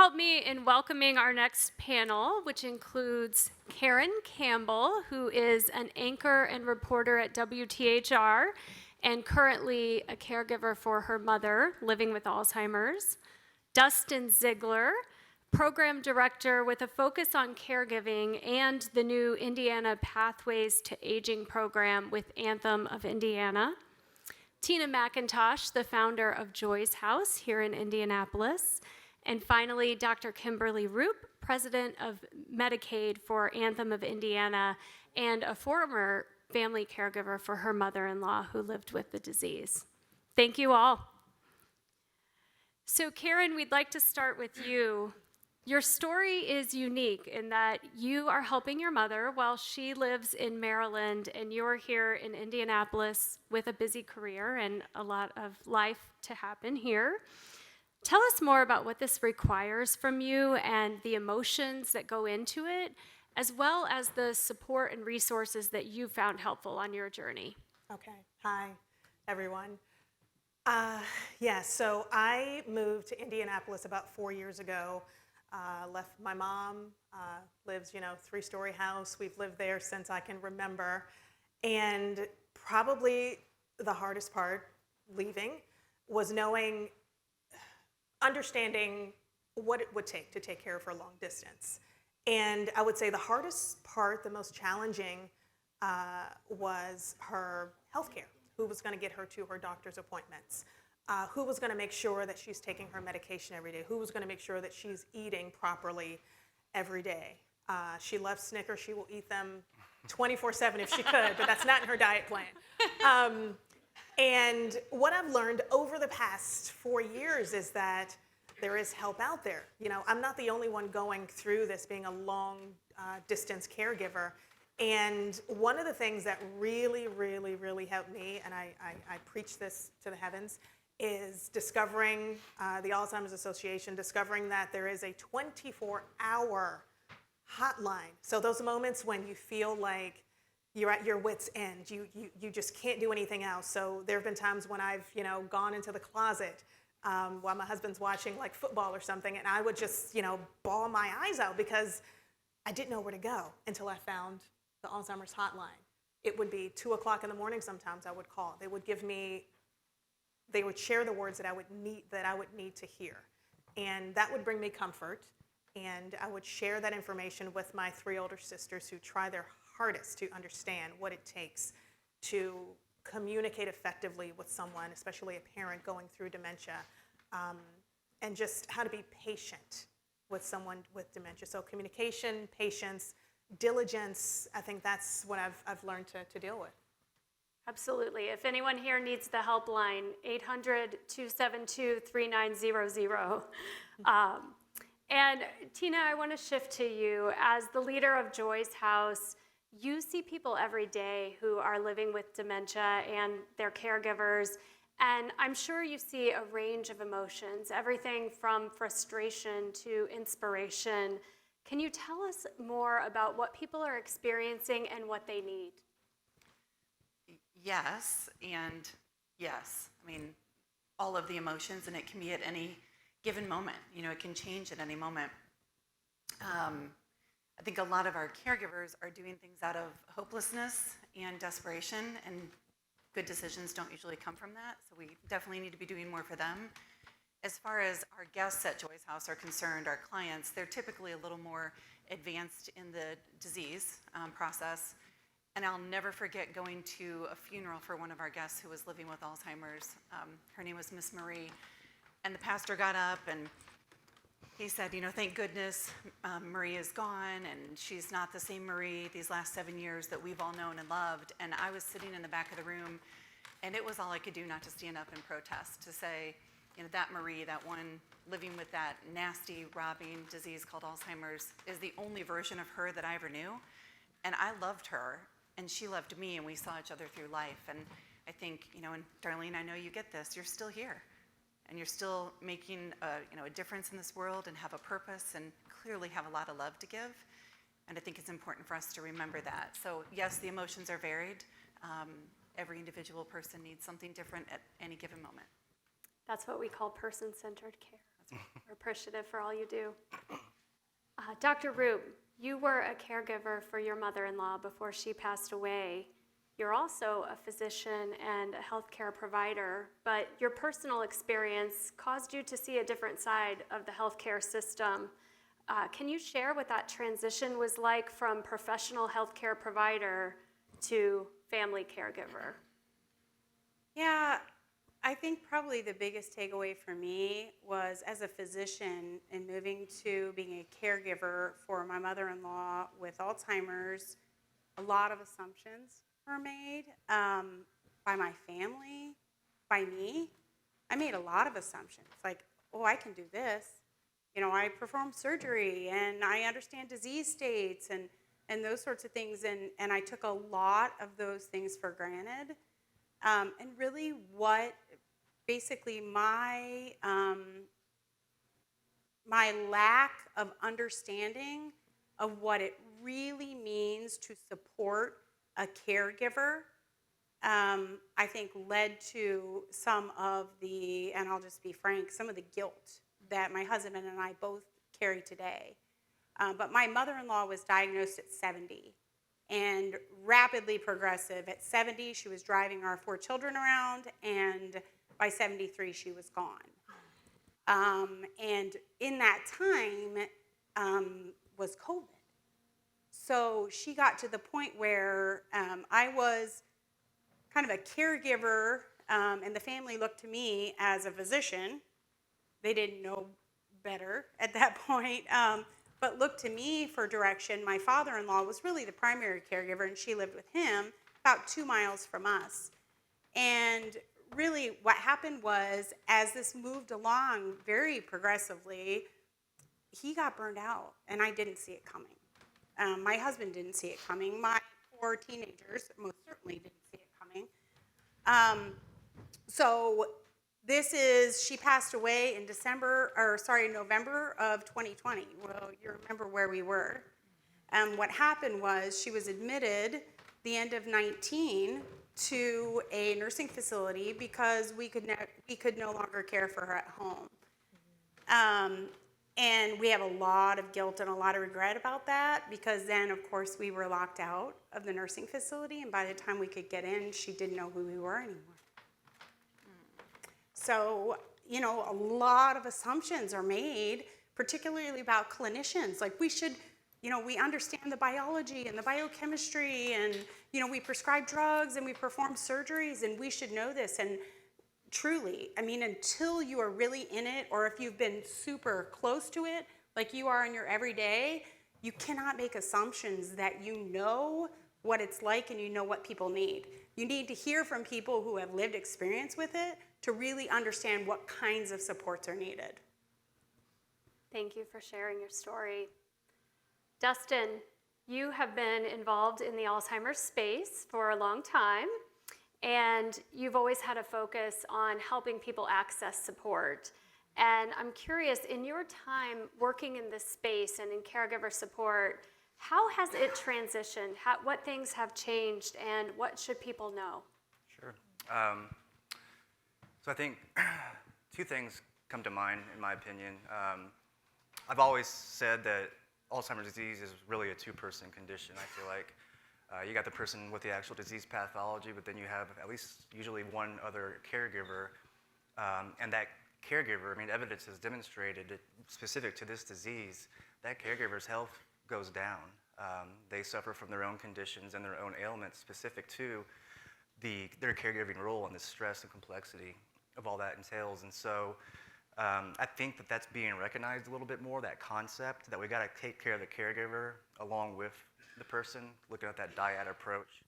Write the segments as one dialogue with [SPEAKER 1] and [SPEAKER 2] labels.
[SPEAKER 1] help me in welcoming our next panel, which includes Karen Campbell, who is an anchor and reporter at WTHR and currently a caregiver for her mother living with Alzheimer's. Dustin Ziegler, program director with a focus on caregiving and the new Indiana Pathways to Aging program with Anthem of Indiana. Tina McIntosh, the founder of Joy's House here in Indianapolis. And finally, Dr. Kimberly Roop, president of Medicaid for Anthem of Indiana and a former family caregiver for her mother-in-law who lived with the disease. Thank you all. So Karen, we'd like to start with you. Your story is unique in that you are helping your mother while she lives in Maryland and you're here in Indianapolis with a busy career and a lot of life to happen here. Tell us more about what this requires from you and the emotions that go into it, as well as the support and resources that you found helpful on your journey.
[SPEAKER 2] Okay. Hi, everyone. So I moved to Indianapolis about 4 years ago. Left my mom, lives, 3-story house. We've lived there since I can remember. And probably the hardest part leaving was understanding what it would take to take care of her long distance. And I would say the hardest part, the most challenging, was her healthcare. Who was going to get her to her doctor's appointments? Who was going to make sure that she's taking her medication every day? Who was going to make sure that she's eating properly every day? She loves Snickers. She will eat them 24/7 if she could, but that's not in her diet plan. And what I've learned over the past 4 years is that there is help out there. I'm not the only one going through this, being a long distance caregiver. And one of the things that really, really, really helped me, and I preach this to the heavens, is discovering the Alzheimer's Association, discovering that there is a 24-hour hotline. So those moments when you feel like you're at your wit's end, you just can't do anything else. So there have been times when I've gone into the closet while my husband's watching like football or something, and I would just bawl my eyes out because I didn't know where to go until I found the Alzheimer's hotline. It would be 2 o'clock in the morning sometimes I would call. They would share the words that I would need to hear. And that would bring me comfort. And I would share that information with my 3 older sisters who try their hardest to understand what it takes to communicate effectively with someone, especially a parent going through dementia, and just how to be patient with someone with dementia. So communication, patience, diligence, I think that's what I've learned to deal with.
[SPEAKER 1] Absolutely. If anyone here needs the helpline, 800-272-3900. And Tina, I want to shift to you. As the leader of Joy's House, you see people every day who are living with dementia and their caregivers, and I'm sure you see a range of emotions, everything from frustration to inspiration. Can you tell us more about what people are experiencing and what they need?
[SPEAKER 3] Yes, and yes. I mean, all of the emotions, and it can be at any given moment. It can change at any moment. I think a lot of our caregivers are doing things out of hopelessness and desperation, and good decisions don't usually come from that, so we definitely need to be doing more for them. As far as our guests at Joy's House are concerned, our clients, they're typically a little more advanced in the disease process. And I'll never forget going to a funeral for one of our guests who was living with Alzheimer's. Her name was Miss Marie. And the pastor got up and he said, thank goodness Marie is gone and she's not the same Marie these last 7 years that we've all known and loved. And I was sitting in the back of the room and it was all I could do not to stand up and protest, to say, that Marie, that one living with that nasty, robbing disease called Alzheimer's, is the only version of her that I ever knew. And I loved her, and she loved me, and we saw each other through life. And I think, and Darlene, I know you get this, you're still here. And you're still making a difference in this world and have a purpose and clearly have a lot of love to give. And I think it's important for us to remember that. So yes, the emotions are varied. Every individual person needs something different at any given moment.
[SPEAKER 1] That's what we call person-centered care. We're appreciative for all you do. Dr. Roop, you were a caregiver for your mother-in-law before she passed away. You're also a physician and a healthcare provider, but your personal experience caused you to see a different side of the healthcare system. Can you share what that transition was like from professional healthcare provider to family caregiver?
[SPEAKER 4] Yeah, I think probably the biggest takeaway for me was as a physician and moving to being a caregiver for my mother-in-law with Alzheimer's, a lot of assumptions were made by my family, by me. I made a lot of assumptions, like, oh, I can do this. I perform surgery and I understand disease states and those sorts of things. And I took a lot of those things for granted. And really what basically my lack of understanding of what it really means to support a caregiver, I think led to some of the, and I'll just be frank, some of the guilt that my husband and I both carry today. But my mother-in-law was diagnosed at 70 and rapidly progressive. At 70, she was driving our 4 children around, and by 73, she was gone. And in that time was COVID. So she got to the point where I was kind of a caregiver, and the family looked to me as a physician. They didn't know better at that point, but looked to me for direction. My father-in-law was really the primary caregiver, and she lived with him about 2 miles from us. And really what happened was, as this moved along very progressively, he got burned out, and I didn't see it coming. My husband didn't see it coming. My 4 teenagers most certainly didn't see it coming. So she passed away in November of 2020. Well, you remember where we were. What happened was she was admitted the end of 19 to a nursing facility because we could no longer care for her at home. And we have a lot of guilt and a lot of regret about that, because then, of course, we were locked out of the nursing facility, and by the time we could get in, she didn't know who we were anymore. So, a lot of assumptions are made, particularly about clinicians. Like, we should, we understand the biology and the biochemistry, and, we prescribe drugs and we perform surgeries, and we should know this. And truly, until you are really in it, or if you've been super close to it, like you are in your everyday, you cannot make assumptions that you know what it's like and you know what people need. You need to hear from people who have lived experience with it to really understand what kinds of supports are needed.
[SPEAKER 1] Thank you for sharing your story. Dustin, you have been involved in the Alzheimer's space for a long time, and you've always had a focus on helping people access support. And I'm curious, in your time working in this space and in caregiver support, how has it transitioned? What things have changed, and what should people know?
[SPEAKER 5] Sure. So I think 2 things come to mind, in my opinion. I've always said that Alzheimer's disease is really a 2-person condition. I feel like you got the person with the actual disease pathology, but then you have at least usually one other caregiver, and that caregiver, evidence has demonstrated that specific to this disease, that caregiver's health goes down. They suffer from their own conditions and their own ailments specific to their caregiving role and the stress and complexity of all that entails. And so I think that that's being recognized a little bit more, that concept that we got to take care of the caregiver along with the person, looking at that dyad approach.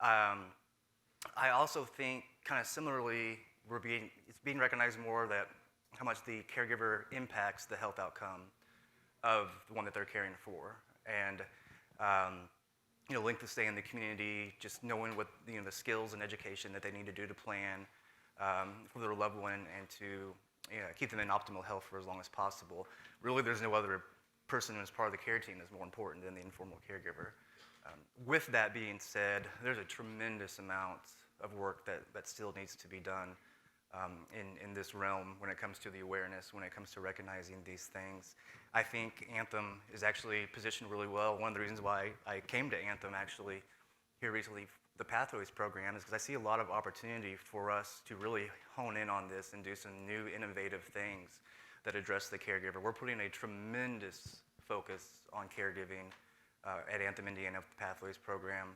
[SPEAKER 5] I also think kind of similarly, it's being recognized more that how much the caregiver impacts the health outcome of the one that they're caring for. And length of stay in the community, just knowing what the skills and education that they need to do to plan for their loved one and to keep them in optimal health for as long as possible. Really, there's no other person as part of the care team that's more important than the informal caregiver. With that being said, there's a tremendous amount of work that still needs to be done in this realm when it comes to the awareness, when it comes to recognizing these things. I think Anthem is actually positioned really well. One of the reasons why I came to Anthem actually here recently, the Pathways program, is because I see a lot of opportunity for us to really hone in on this and do some new innovative things that address the caregiver. We're putting a tremendous focus on caregiving at Anthem Indiana Pathways program,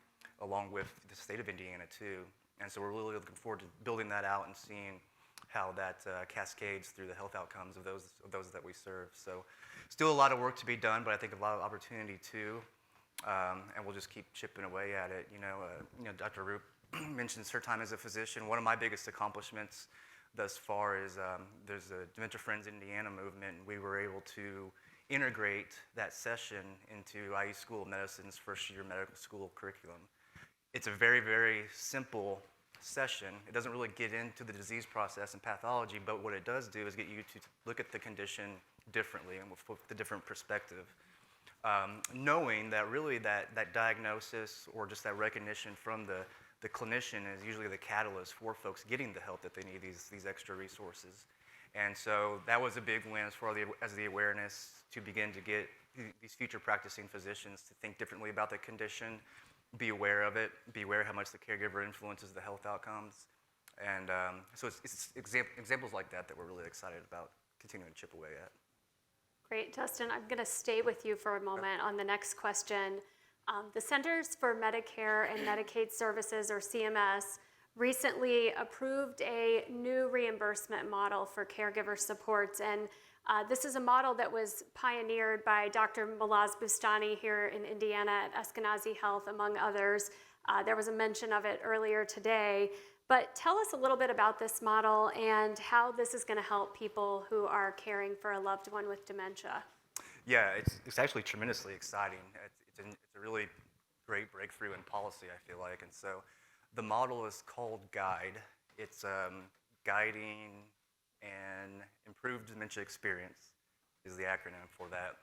[SPEAKER 5] along with the state of Indiana too. And so we're really looking forward to building that out and seeing how that cascades through the health outcomes of those that we serve. So still a lot of work to be done, but I think a lot of opportunity too. And we'll just keep chipping away at it. Dr. Roop mentions her time as a physician. One of my biggest accomplishments thus far is there's a Dementia Friends Indiana movement, and we were able to integrate that session into IU School of Medicine's first-year medical school curriculum. It's a very, very simple session. It doesn't really get into the disease process and pathology, but what it does do is get you to look at the condition differently and with a different perspective. Knowing that really that diagnosis or just that recognition from the clinician is usually the catalyst for folks getting the help that they need, these extra resources. And so that was a big win as the awareness to begin to get these future practicing physicians to think differently about the condition, be aware of it, be aware how much the caregiver influences the health outcomes. And so it's examples like that we're really excited about continuing to chip away at.
[SPEAKER 1] Great, Dustin. I'm going to stay with you for a moment on the next question. The Centers for Medicare and Medicaid Services, or CMS, recently approved a new reimbursement model for caregiver supports. And this is a model that was pioneered by Dr. Malaz Bustani here in Indiana at Eskenazi Health, among others. There was a mention of it earlier today. But tell us a little bit about this model and how this is going to help people who are caring for a loved one with dementia.
[SPEAKER 5] Yeah, it's actually tremendously exciting. It's a really great breakthrough in policy, I feel like. And so the model is called GUIDE. It's Guiding and Improved Dementia Experience is the acronym for that.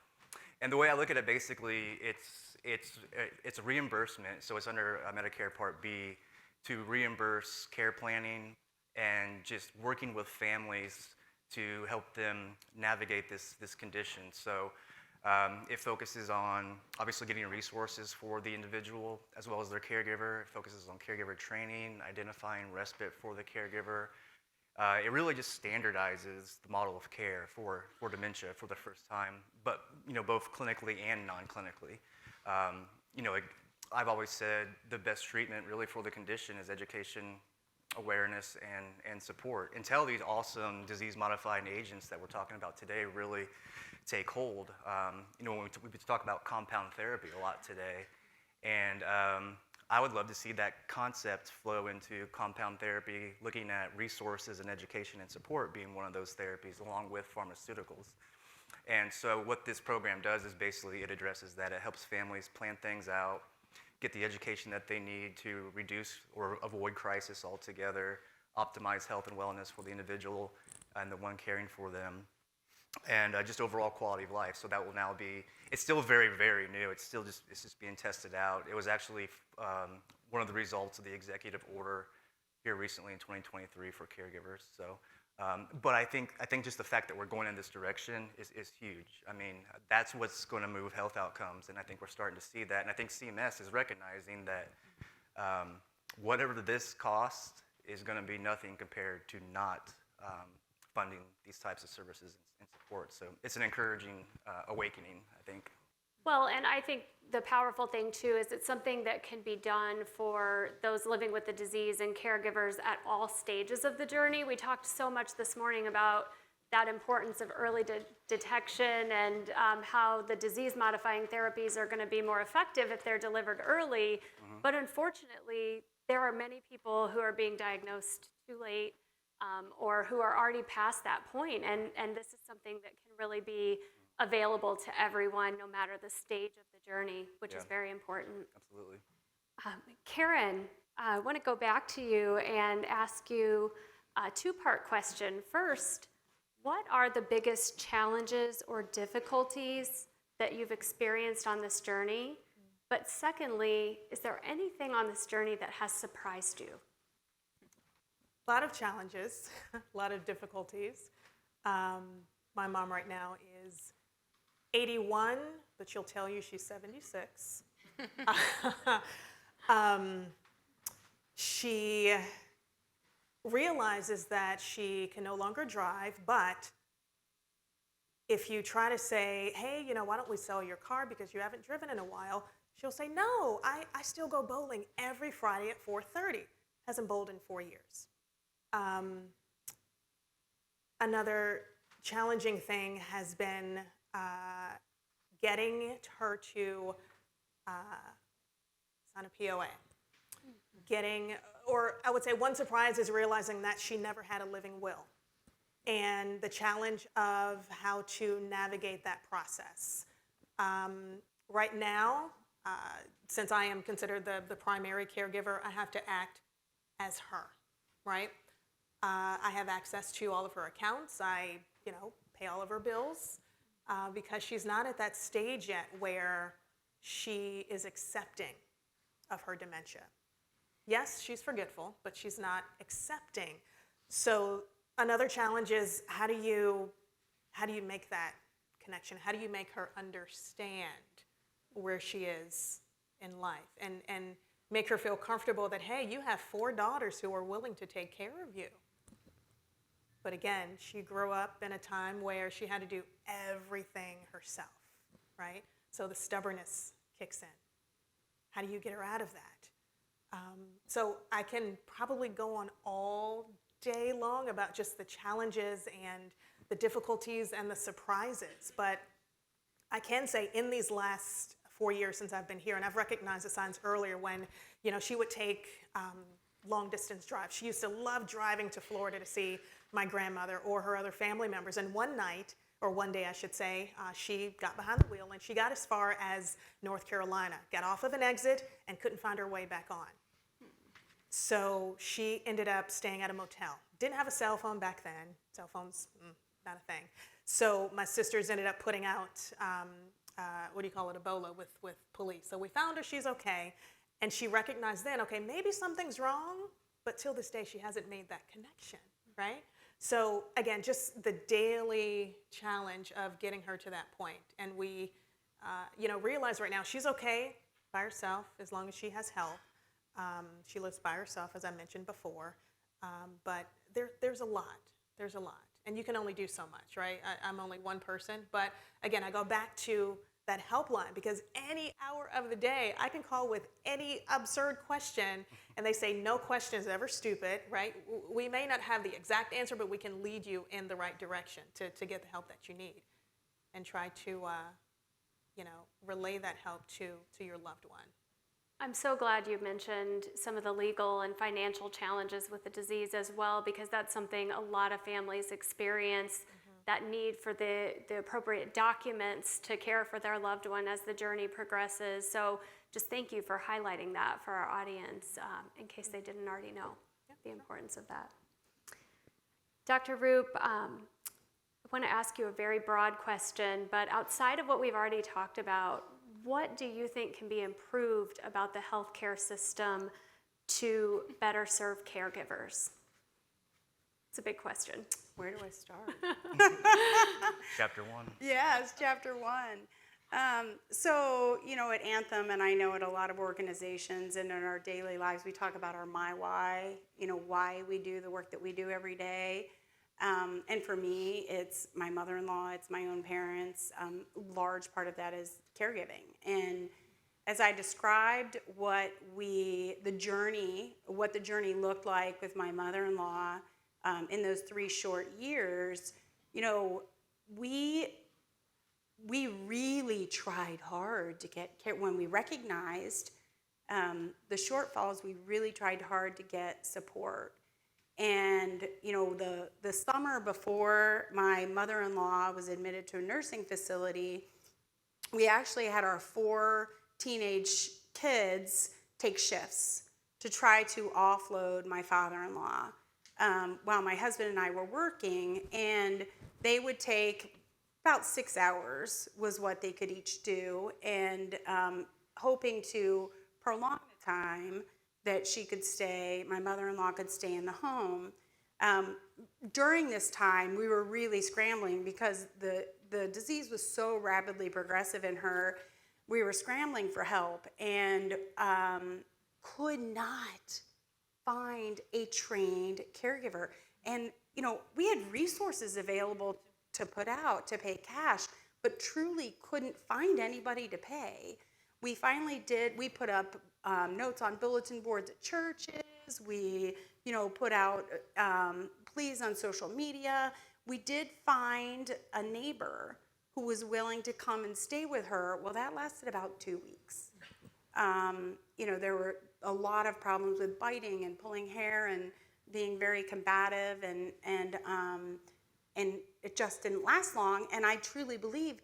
[SPEAKER 5] And the way I look at it, basically, it's a reimbursement. So it's under Medicare Part B to reimburse care planning and just working with families to help them navigate this condition. So it focuses on obviously getting resources for the individual as well as their caregiver. It focuses on caregiver training, identifying respite for the caregiver. It really just standardizes the model of care for dementia for the first time, but both clinically and non-clinically. I've always said the best treatment really for the condition is education, awareness, and support until these awesome disease-modifying agents that we're talking about today really take hold. When we talk about compound therapy a lot today, and I would love to see that concept flow into compound therapy, looking at resources and education and support being one of those therapies along with pharmaceuticals. And so what this program does is basically it addresses that. It helps families plan things out, get the education that they need to reduce or avoid crisis altogether, optimize health and wellness for the individual and the one caring for them, and just overall quality of life. So that will now be, it's still very, very new. It's just being tested out. It was actually one of the results of the executive order here recently in 2023 for caregivers. So, but I think just the fact that we're going in this direction is huge. I mean, that's what's going to move health outcomes, and I think we're starting to see that. And I think CMS is recognizing that whatever this cost is going to be nothing compared to not funding these types of services and support. So it's an encouraging awakening, I think.
[SPEAKER 1] Well, and I think the powerful thing too is it's something that can be done for those living with the disease and caregivers at all stages of the journey. We talked so much this morning about that importance of early detection and how the disease-modifying therapies are going to be more effective if they're delivered early. Mm-hmm. But unfortunately, there are many people who are being diagnosed too late or who are already past that point. And this is something that can really be available to everyone, no matter the stage of the journey, which is very important.
[SPEAKER 5] Absolutely.
[SPEAKER 1] Karen, I want to go back to you and ask you a two-part question. First, what are the biggest challenges or difficulties that you've experienced on this journey? But secondly, is there anything on this journey that has surprised you?
[SPEAKER 2] A lot of challenges, a lot of difficulties. My mom right now is 81, but she'll tell you she's 76. She realizes that she can no longer drive, but if you try to say, hey, why don't we sell your car because you haven't driven in a while, she'll say, no, I still go bowling every Friday at 4:30. Hasn't bowled in 4 years. Another challenging thing has been getting her to sign a POA. Or I would say one surprise is realizing that she never had a living will, and the challenge of how to navigate that process. Right now, since I am considered the primary caregiver, I have to act as her, right? I have access to all of her accounts. I, pay all of her bills because she's not at that stage yet where she is accepting of her dementia. Yes, she's forgetful, but she's not accepting. So another challenge is how do you make that connection? How do you make her understand where she is in life and make her feel comfortable that, hey, you have 4 daughters who are willing to take care of you. But again, she grew up in a time where she had to do everything herself, right? So the stubbornness kicks in. How do you get her out of that? So I can probably go on all day long about just the challenges and the difficulties and the surprises. But I can say in these last 4 years since I've been here, and I've recognized the signs earlier when, she would take long distance drives. She used to love driving to Florida to see my grandmother or her other family members. And one day I should say, she got behind the wheel and she got as far as North Carolina, got off of an exit and couldn't find her way back on. So she ended up staying at a motel. Didn't have a cell phone back then. Cell phones, not a thing. So my sisters ended up putting out, a BOLA with police. So we found her, she's okay. And she recognized then, okay, maybe something's wrong, but till this day she hasn't made that connection, right? So again, just the daily challenge of getting her to that point. And we, realize right now she's okay by herself as long as she has help. She lives by herself, as I mentioned before. But there's a lot. There's a lot. And you can only do so much, right? I'm only one person. But again, I go back to that helpline because any hour of the day, I can call with any absurd question and they say no question is ever stupid, right? We may not have the exact answer, but we can lead you in the right direction to get the help that you need and try to, relay that help to your loved one.
[SPEAKER 1] I'm so glad you mentioned some of the legal and financial challenges with the disease as well, because that's something a lot of families experience, that need for the appropriate documents to care for their loved one as the journey progresses. So just thank you for highlighting that for our audience in case they didn't already know the importance of that. Dr. Roop, I want to ask you a very broad question, but outside of what we've already talked about, what do you think can be improved about the healthcare system to better serve caregivers? It's a big question.
[SPEAKER 4] Where do I start?
[SPEAKER 5] Chapter 1.
[SPEAKER 4] Yes, chapter 1. So, at Anthem, and I know at a lot of organizations and in our daily lives, we talk about our my why, why we do the work that we do every day. And for me, it's my mother-in-law, it's my own parents. Large part of that is caregiving. And as I described what the journey looked like with my mother-in-law in those 3 short years, we really tried hard to get care. When we recognized the shortfalls, we really tried hard to get support. And, the summer before my mother-in-law was admitted to a nursing facility, we actually had our 4 teenage kids take shifts to try to offload my father-in-law while my husband and I were working. And they would take about 6 hours was what they could each do, and hoping to prolong the time that she could stay, my mother-in-law could stay in the home. During this time, we were really scrambling because the disease was so rapidly progressive in her. We were scrambling for help and could not find a trained caregiver. And, you know, we had resources available to put out, to pay cash, but truly couldn't find anybody to pay. We finally did, we put up notes on bulletin boards at churches. We, you know, put out pleas on social media. We did find a neighbor who was willing to come and stay with her. Well, that lasted about 2 weeks. You know, there were a lot of problems with biting and pulling hair and being very combative, and it just didn't last long. And I truly believe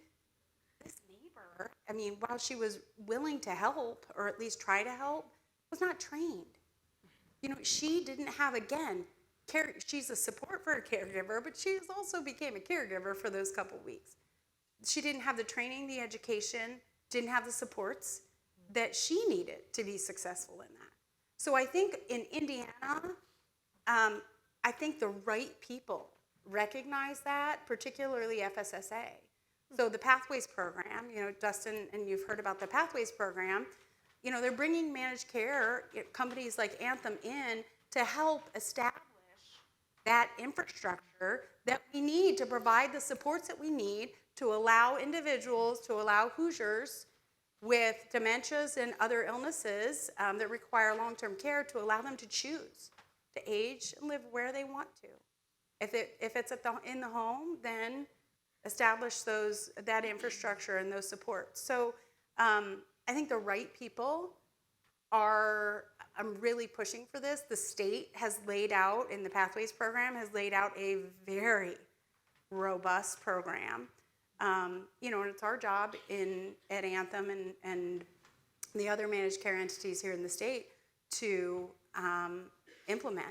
[SPEAKER 4] this neighbor, I mean, while she was willing to help, or at least try to help, was not trained. You know, she didn't have, again, she's a support for a caregiver, but she also became a caregiver for those couple weeks. She didn't have the training, the education, didn't have the supports that she needed to be successful in that. So I think in Indiana, I think the right people recognize that, particularly FSSA. So the Pathways program, you know, Dustin, and you've heard about the Pathways program, you know, they're bringing managed care companies like Anthem in to help establish that infrastructure that we need to provide the supports that we need to allow individuals, to allow Hoosiers with dementias and other illnesses that require long-term care, to allow them to choose to age and live where they want to. If it's in the home, then establish that infrastructure and those supports. So I think the right people I'm really pushing for this. The state has laid out, in the Pathways program, has laid out a very robust program. You know, and it's our job at Anthem and the other managed care entities here in the state to implement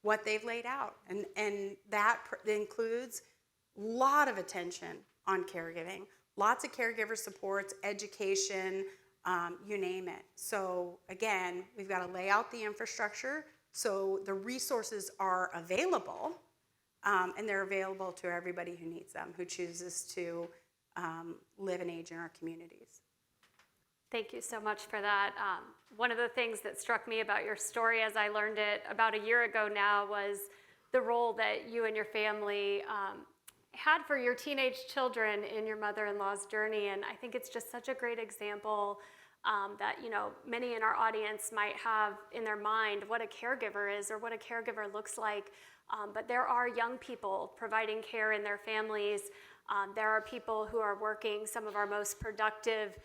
[SPEAKER 4] what they've laid out. And that includes a lot of attention on caregiving, lots of caregiver supports, education, you name it. So again, we've got to lay out the infrastructure so the resources are available, and they're available to everybody who needs them, who chooses to live and age in our communities.
[SPEAKER 1] Thank you so much for that. One of the things that struck me about your story as I learned it about a year ago now was the role that you and your family had for your teenage children in your mother-in-law's journey. And I think it's just such a great example that, you know, many in our audience might have in their mind what a caregiver is or what a caregiver looks like. But there are young people providing care in their families. There are people who are working some of our most productive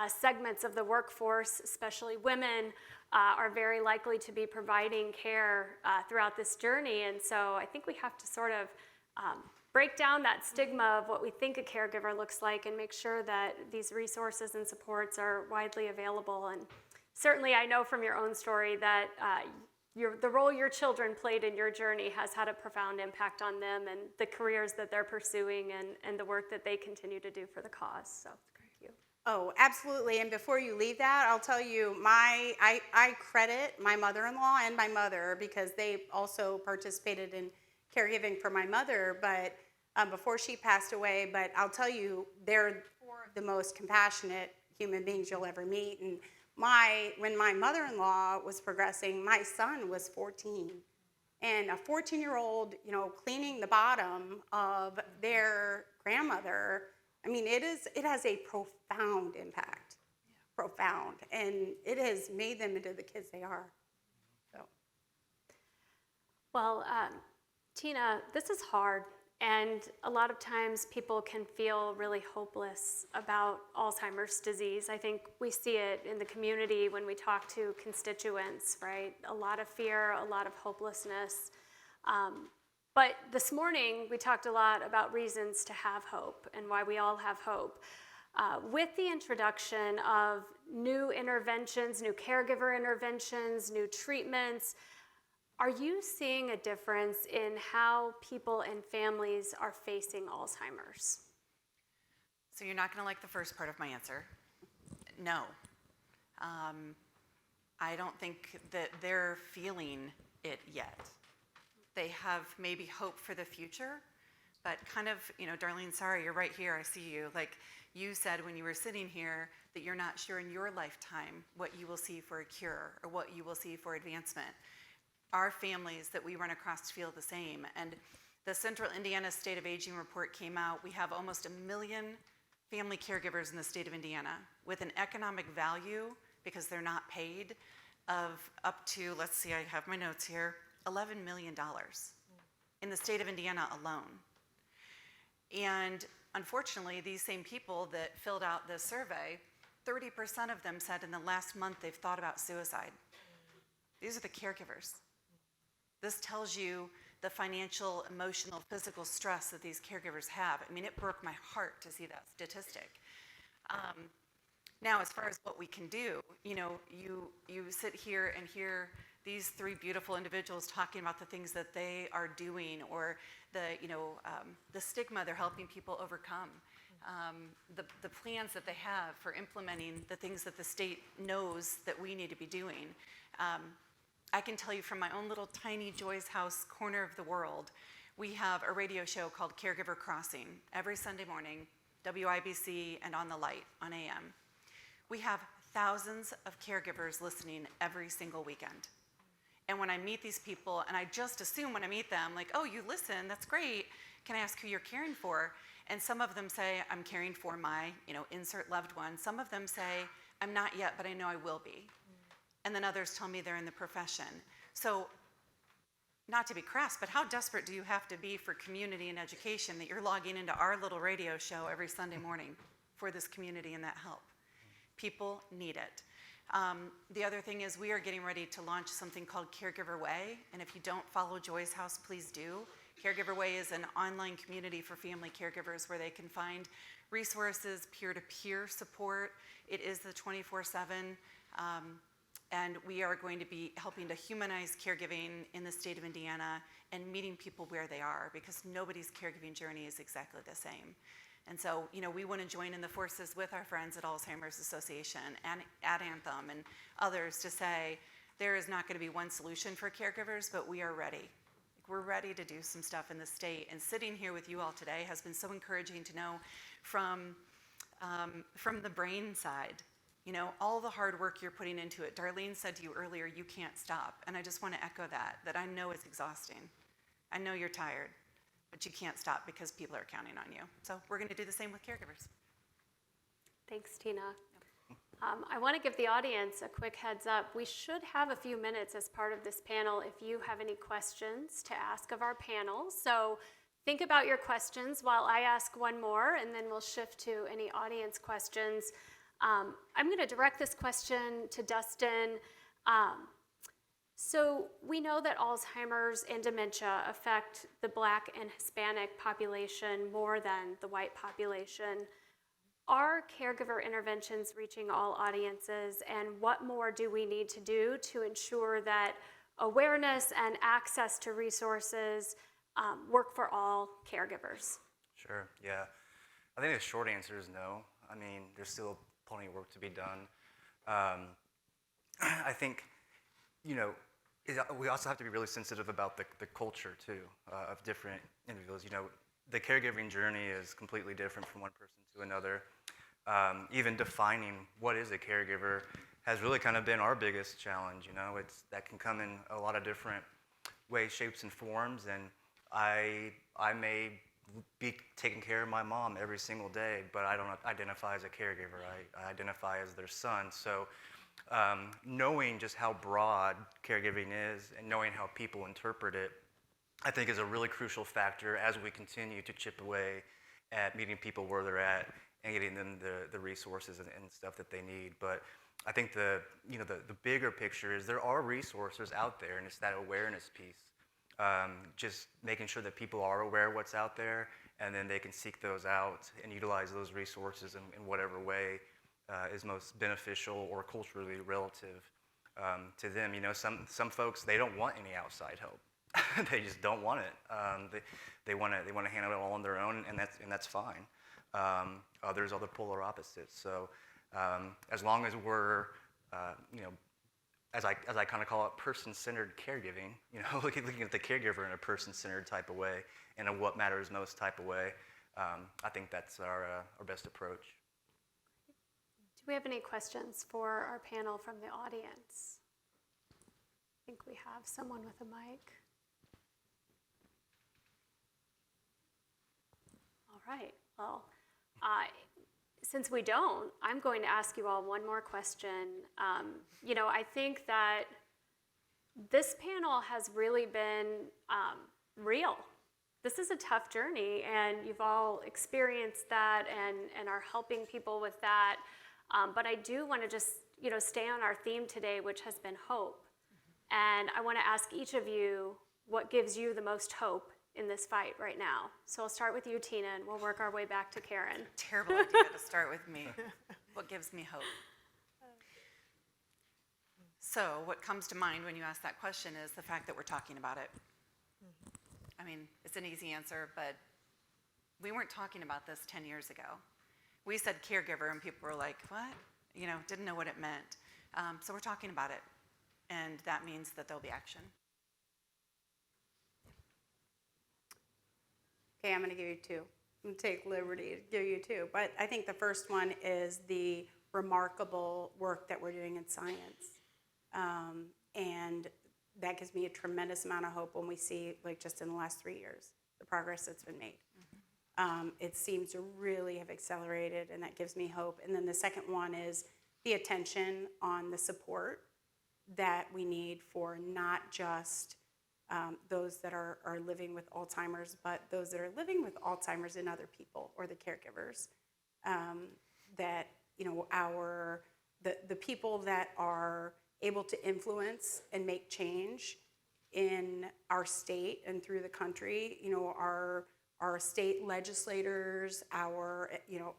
[SPEAKER 1] segments of the workforce, especially women, are very likely to be providing care throughout this journey. And so I think we have to sort of break down that stigma of what we think a caregiver looks like and make sure that these resources and supports are widely available. And certainly I know from your own story that the role your children played in your journey has had a profound impact on them and the careers that they're pursuing and the work that they continue to do for the cause. So thank you.
[SPEAKER 4] Oh, absolutely. And before you leave that, I'll tell you, I credit my mother-in-law and my mother because they also participated in caregiving for my mother, but before she passed away. But I'll tell you, they're four of the most compassionate human beings you'll ever meet. And when my mother-in-law was progressing, my son was 14. And a 14-year-old, you know, cleaning the bottom of their grandmother, I mean, it has a profound impact. Yeah. Profound. And it has made them into the kids they are. So.
[SPEAKER 1] Well, Tina, this is hard. And a lot of times people can feel really hopeless about Alzheimer's disease. I think we see it in the community when we talk to constituents, right? A lot of fear, a lot of hopelessness. But this morning, we talked a lot about reasons to have hope and why we all have hope. With the introduction of new interventions, new caregiver interventions, new treatments, are you seeing a difference in how people and families are facing Alzheimer's?
[SPEAKER 3] So you're not going to like the first part of my answer. No. I don't think that they're feeling it yet. They have maybe hope for the future, but kind of, Darlene, sorry, you're right here, I see you. Like you said when you were sitting here, that you're not sure in your lifetime what you will see for a cure or what you will see for advancement. Our families that we run across feel the same. And the Central Indiana State of Aging report came out. We have almost 1 million family caregivers in the state of Indiana with an economic value, because they're not paid, of up to, let's see, I have my notes here, $11 million in the state of Indiana alone. And unfortunately, these same people that filled out this survey, 30% of them said in the last month they've thought about suicide. These are the caregivers. This tells you the financial, emotional, physical stress that these caregivers have. I mean, it broke my heart to see that statistic. Now, as far as what we can do, you sit here and hear these three beautiful individuals talking about the things that they are doing, or the stigma they're helping people overcome, the plans that they have for implementing the things that the state knows that we need to be doing. I can tell you from my own little tiny Joy's House corner of the world, we have a radio show called Caregiver Crossing every Sunday morning, WIBC and on the Light on AM. We have thousands of caregivers listening every single weekend. And when I meet these people, and I just assume when I meet them, like, oh, you listen, that's great. Can I ask who you're caring for? And some of them say, I'm caring for my, insert loved one. Some of them say, I'm not yet, but I know I will be. And then others tell me they're in the profession. So, not to be crass, but how desperate do you have to be for community and education that you're logging into our little radio show every Sunday morning for this community and that help? People need it. The other thing is we are getting ready to launch something called Caregiver Way, and if you don't follow Joy's House, please do. Caregiver Way is an online community for family caregivers where they can find resources, peer-to-peer support. It is the 24/7, and we are going to be helping to humanize caregiving in the state of Indiana and meeting people where they are, because nobody's caregiving journey is exactly the same. And so, we want to join in the forces with our friends at Alzheimer's Association and at Anthem and others to say there is not going to be one solution for caregivers, but we are ready. We're ready to do some stuff in the state. And sitting here with you all today has been so encouraging to know from the brain side, all the hard work you're putting into it. Darlene said to you earlier, you can't stop. And I just want to echo that I know it's exhausting. I know you're tired. But you can't stop because people are counting on you. So we're going to do the same with caregivers.
[SPEAKER 1] Thanks, Tina. I want to give the audience a quick heads up. We should have a few minutes as part of this panel if you have any questions to ask of our panel. So think about your questions while I ask one more, and then we'll shift to any audience questions. I'm going to direct this question to Dustin. So we know that Alzheimer's and dementia affect the Black and Hispanic population more than the white population. Are caregiver interventions reaching all audiences, and what more do we need to do to ensure that awareness and access to resources work for all caregivers?
[SPEAKER 5] Sure, yeah. I think the short answer is no. I mean, there's still plenty of work to be done. I think, we also have to be really sensitive about the culture, too, of different individuals. The caregiving journey is completely different from one person to another. Even defining what is a caregiver has really kind of been our biggest challenge. That can come in a lot of different ways, shapes, and forms. And I may be taking care of my mom every single day, but I don't identify as a caregiver. I identify as their son. So knowing just how broad caregiving is and knowing how people interpret it, I think is a really crucial factor as we continue to chip away at meeting people where they're at and getting them the resources and stuff that they need. But I think the bigger picture is there are resources out there, and it's that awareness piece. Just making sure that people are aware of what's out there, and then they can seek those out and utilize those resources in whatever way is most beneficial or culturally relative to them. Some folks, they don't want any outside help. They just don't want it. They want to handle it all on their own, and that's fine. Others are the polar opposites. So as long as we're as I kind of call it, person-centered caregiving. You know, looking at the caregiver in a person-centered type of way, and a what matters most type of way. I think that's our best approach.
[SPEAKER 1] Do we have any questions for our panel from the audience? I think we have someone with a mic. All right. Well, since we don't, I'm going to ask you all one more question. I think that this panel has really been real. This is a tough journey, and you've all experienced that and are helping people with that. But I do want to just, stay on our theme today, which has been hope. And I want to ask each of you what gives you the most hope in this fight right now. So I'll start with you, Tina, and we'll work our way back to Karen.
[SPEAKER 3] Terrible idea to start with me. What gives me hope? So what comes to mind when you ask that question is the fact that we're talking about it. I mean, it's an easy answer, but we weren't talking about this 10 years ago. We said caregiver, and people were like, what? Didn't know what it meant. So we're talking about it, and that means that there'll be action.
[SPEAKER 4] Okay, I'm going to give you two. I'm going to take liberty to give you two. But I think the first one is the remarkable work that we're doing in science. And that gives me a tremendous amount of hope when we see, like just in the last 3 years, the progress that's been made. It seems to really have accelerated, and that gives me hope. And then the second one is the attention on the support that we need for not just those that are living with Alzheimer's, but those that are living with Alzheimer's in other people or the caregivers. That the people that are able to influence and make change in our state and through the country, our state legislators, our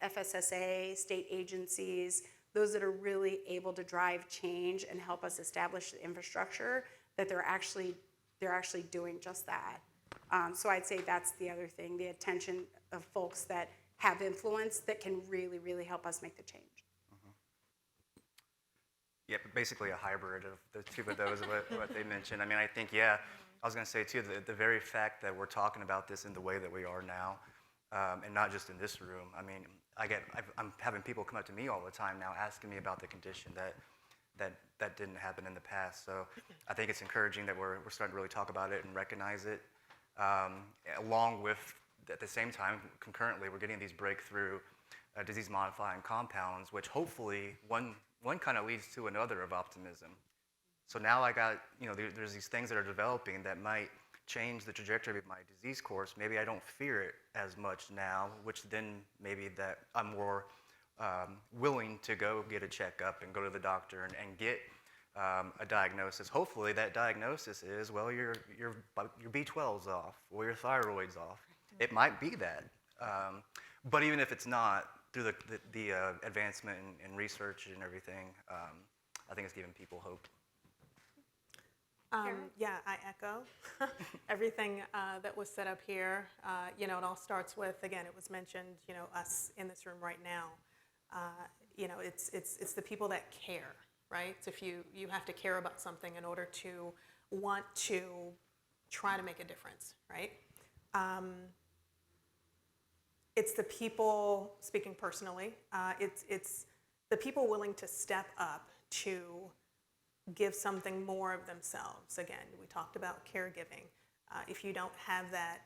[SPEAKER 4] FSSA, state agencies, those that are really able to drive change and help us establish the infrastructure, that they're actually doing just that. So I'd say that's the other thing, the attention of folks that have influence that can really, really help us make the change.
[SPEAKER 5] Yeah, basically a hybrid of the two of those, what they mentioned. I mean, I think, I was going to say, too, the very fact that we're talking about this in the way that we are now, and not just in this room. I mean, I'm having people come up to me all the time now asking me about the condition that didn't happen in the past. So I think it's encouraging that we're starting to really talk about it and recognize it, along with, at the same time, concurrently, we're getting these breakthrough disease-modifying compounds, which hopefully one kind of leads to another of optimism. So now there's these things that are developing that might change the trajectory of my disease course. Maybe I don't fear it as much now, which then maybe that I'm more willing to go get a checkup and go to the doctor and get a diagnosis. Hopefully that diagnosis is, well, your B12's off or your thyroid's off. It might be that. But even if it's not, through the advancement in research and everything, I think it's giving people hope.
[SPEAKER 2] Yeah, I echo everything that was said up here. It all starts with, again, it was mentioned, us in this room right now. It's the people that care, right? So if you have to care about something in order to want to try to make a difference, right? It's the people, speaking personally, it's the people willing to step up to give something more of themselves. Again, we talked about caregiving. If you don't have that,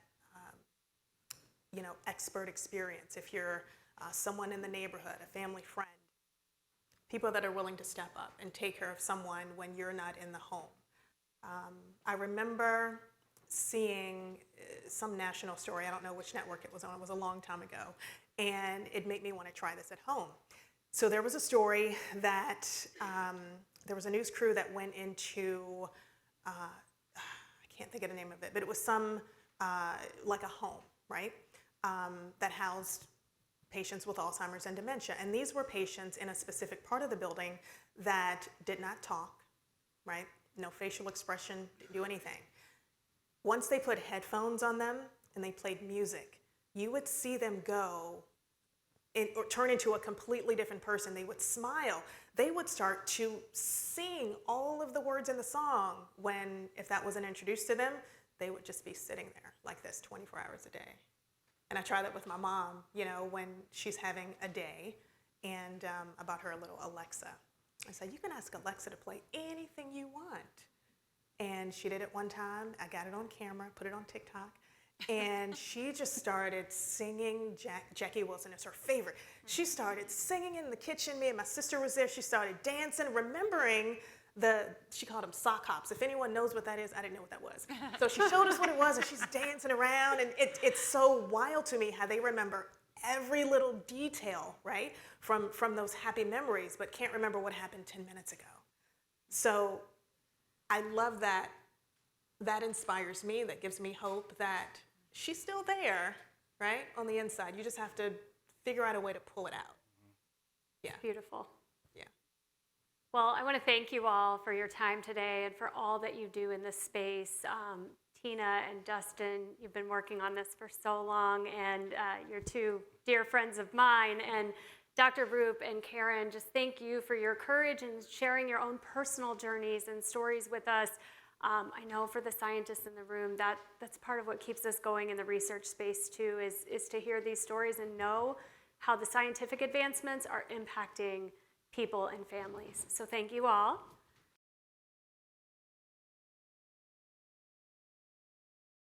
[SPEAKER 2] expert experience, if you're someone in the neighborhood, a family friend, people that are willing to step up and take care of someone when you're not in the home. I remember seeing some national story, I don't know which network it was on, it was a long time ago, and it made me want to try this at home. So there was a story that there was a news crew that went into, I can't think of the name of it, but it was some, like a home, right, that housed patients with Alzheimer's and dementia. And these were patients in a specific part of the building that did not talk, right, no facial expression, didn't do anything. Once they put headphones on them and they played music, you would see them go or turn into a completely different person. They would smile. They would start to sing all of the words in the song when, if that wasn't introduced to them, they would just be sitting there like this 24 hours a day. And I try that with my mom, you know, when she's having a day, and I bought her a little Alexa. I said, you can ask Alexa to play anything you want. And she did it one time. I got it on camera, put it on TikTok. And she just started singing. Jackie Wilson is her favorite. She started singing in the kitchen. Me and my sister was there. She started dancing, remembering she called them sock hops. If anyone knows what that is, I didn't know what that was. So she showed us what it was, and she's dancing around. And it's so wild to me how they remember every little detail, right, from those happy memories, but can't remember what happened 10 minutes ago. So I love that. That inspires me. That gives me hope that she's still there, right, on the inside. You just have to figure out a way to pull it out. Yeah.
[SPEAKER 1] Beautiful.
[SPEAKER 2] Yeah.
[SPEAKER 1] Well, I want to thank you all for your time today and for all that you do in this space. Tina and Dustin, you've been working on this for so long, and you're two dear friends of mine. And Dr. Roop and Karen, just thank you for your courage and sharing your own personal journeys and stories with us. I know for the scientists in the room, that's part of what keeps us going in the research space too, is to hear these stories and know how the scientific advancements are impacting people and families. So thank you all.